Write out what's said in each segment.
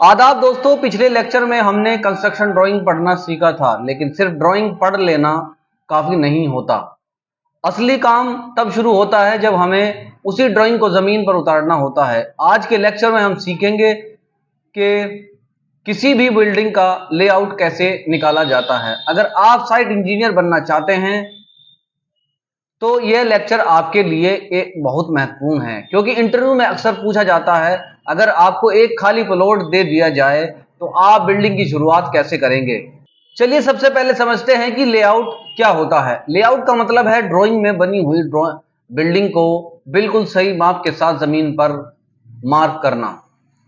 आदाब दोस्तों, पिछले लेक्चर में हमने कंस्ट्रक्शन ड्राइंग पढ़ना सीखा था, लेकिन सिर्फ ड्राइंग पढ़ लेना काफी नहीं होता। असली काम तब शुरू होता है जब हमें उसी ड्राइंग को जमीन पर उतारना होता है। आज के लेक्चर में हम सीखेंगे कि किसी भी बिल्डिंग का लेआउट कैसे निकाला जाता है। अगर आप साइट इंजीनियर बनना चाहते हैं तो यह लेक्चर आपके लिए एक बहुत महत्वपूर्ण है, क्योंकि इंटरव्यू में अक्सर पूछा जाता है अगर आपको एक खाली प्लॉट दे दिया जाए तो आप बिल्डिंग की शुरुआत कैसे करेंगे। चलिए सबसे पहले समझते हैं कि लेआउट क्या होता है। लेआउट का मतलब है ड्राइंग में बनी हुई बिल्डिंग को बिल्कुल सही माप के साथ जमीन पर मार्क करना,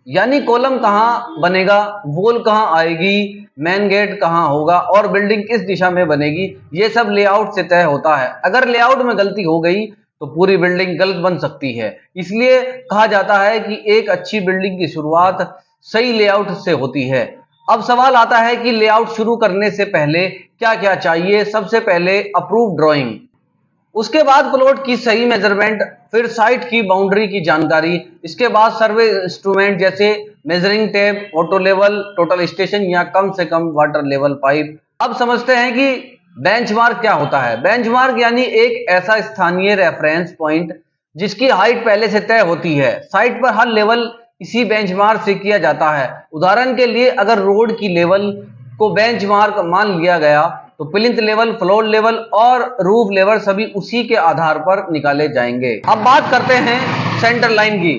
यानी कॉलम कहाँ बनेगा, वॉल कहाँ आएगी, मेन गेट कहाँ होगा और बिल्डिंग किस दिशा में बनेगी, ये सब लेआउट से तय होता है। अगर लेआउट में गलती हो गई तो पूरी बिल्डिंग गलत बन सकती है। इसलिए कहा जाता है कि एक अच्छी बिल्डिंग की शुरुआत सही लेआउट से होती है। अब सवाल आता है कि लेआउट शुरू करने से पहले क्या क्या चाहिए। सबसे पहले अप्रूव ड्राइंग, उसके बाद प्लॉट की सही मेजरमेंट, फिर साइट की बाउंड्री की जानकारी, इसके बाद सर्वे इंस्ट्रूमेंट जैसे measuring tape, auto level, total station या कम से कम वाटर लेवल पाइप। अब समझते हैं कि बेंचमार्क क्या होता है। बेंचमार्क यानी एक ऐसा स्थानीय रेफरेंस पॉइंट जिसकी हाइट पहले से तय होती है। साइट पर हर लेवल इसी बेंचमार्क से किया जाता है। उदाहरण के लिए अगर रोड की लेवल को बेंचमार्क मान लिया गया तो प्लिंथ लेवल, फ्लोर लेवल और रूफ लेवल सभी उसी के आधार पर निकाले जाएंगे। अब बात करते हैं सेंटर लाइन की।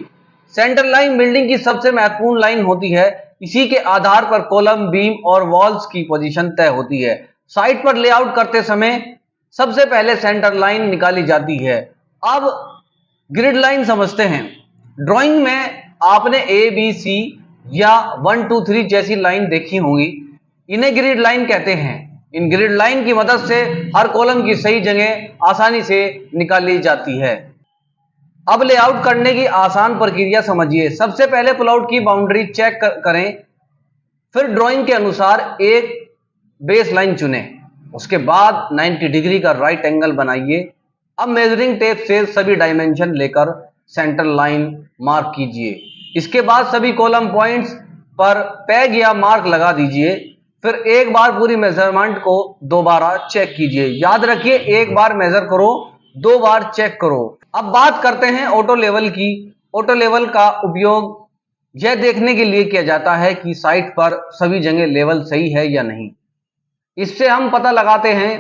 सेंटर लाइन बिल्डिंग की सबसे महत्वपूर्ण लाइन होती है। इसी के आधार पर कॉलम, बीम और वॉल्स की पोजीशन तय होती है। साइट पर लेआउट करते समय सबसे पहले सेंटर लाइन निकाली जाती है। अब ग्रिड लाइन समझते हैं। ड्राइंग में आपने ए बी सी या 1 2 3 जैसी लाइन देखी होंगी, इन्हें ग्रिड लाइन कहते हैं। इन ग्रिड लाइन की मदद से हर कॉलम की सही जगह आसानी से निकाली जाती है। अब लेआउट करने की आसान प्रक्रिया समझिए। सबसे पहले प्लॉट की बाउंड्री चेक करें, फिर ड्राइंग के अनुसार एक बेस लाइन चुनें, उसके बाद 90 डिग्री का राइट एंगल बनाइए। अब मेजरिंग टेप से सभी डायमेंशन लेकर सेंटर लाइन मार्क कीजिए। इसके बाद सभी कॉलम पॉइंट्स पर पैग या मार्क लगा दीजिए। फिर एक बार पूरी मेजरमेंट को दोबारा चेक कीजिए। याद रखिए, एक बार मेजर करो, 2 बार चेक करो। अब बात करते हैं ऑटो लेवल की। ऑटो लेवल का उपयोग यह देखने के लिए किया जाता है कि साइट पर सभी जगह लेवल सही है या नहीं। इससे हम पता लगाते हैं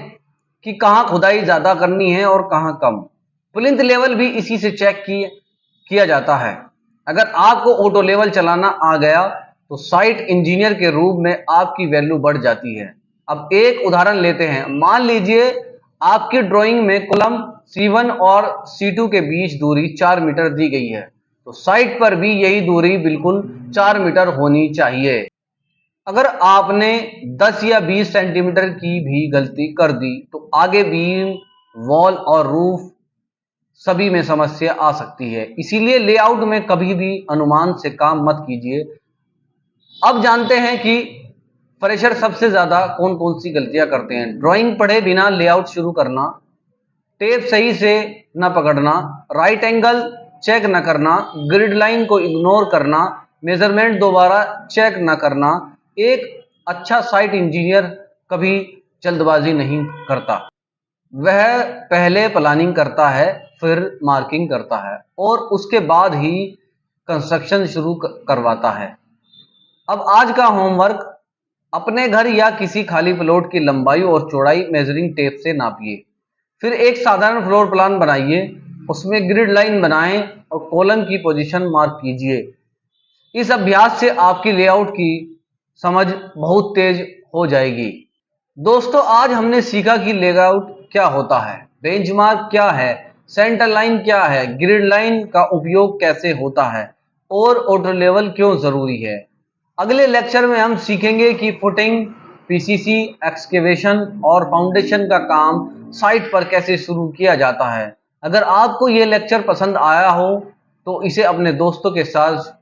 कि कहाँ खुदाई ज्यादा करनी है और कहाँ कम। प्लिंथ लेवल भी इसी से चेक किया जाता है। अगर आपको ऑटो लेवल चलाना आ गया तो साइट इंजीनियर के रूप में आपकी वैल्यू बढ़ जाती है। अब एक उदाहरण लेते हैं। मान लीजिए आपकी ड्राइंग में कॉलम C1 और C2 के बीच दूरी 4 मीटर दी गई है, तो साइट पर भी यही दूरी बिल्कुल 4 मीटर होनी चाहिए। अगर आपने 10 या 20 सेंटीमीटर की भी गलती कर दी तो आगे बीम, वॉल और रूफ सभी में समस्या आ सकती है। इसीलिए लेआउट में कभी भी अनुमान से काम मत कीजिए। अब जानते हैं कि फ्रेशर सबसे ज्यादा कौन कौन सी गलतियां करते हैं। ड्राइंग पढ़े बिना लेआउट शुरू करना, टेप सही से न पकड़ना, राइट एंगल चेक न करना, ग्रिड लाइन को इग्नोर करना, मेजरमेंट दोबारा चेक न करना। एक अच्छा साइट इंजीनियर कभी जल्दबाजी नहीं करता। वह पहले प्लानिंग करता है, फिर मार्किंग करता है और उसके बाद ही कंस्ट्रक्शन शुरू करवाता है। अब आज का होमवर्क, अपने घर या किसी खाली प्लॉट की लंबाई और चौड़ाई मेजरिंग टेप से नापिए। फिर एक साधारण फ्लोर प्लान बनाइए, उसमें ग्रिड लाइन बनाएं और कॉलम की पोजीशन मार्क कीजिए। इस अभ्यास से आपकी लेआउट की समझ बहुत तेज हो जाएगी। दोस्तों, आज हमने सीखा कि लेआउट क्या होता है, बेंचमार्क क्या है, सेंटर लाइन क्या है, ग्रिड लाइन का उपयोग कैसे होता है और ऑटो लेवल क्यों जरूरी है। अगले लेक्चर में हम सीखेंगे कि फुटिंग, पीसीसी, एक्सकेवेशन और फाउंडेशन का काम साइट पर कैसे शुरू किया जाता है। अगर आपको ये लेक्चर पसंद आया हो तो इसे अपने दोस्तों के साथ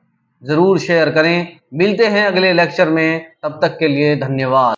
जरूर शेयर करें। मिलते हैं अगले लेक्चर में, तब तक के लिए धन्यवाद।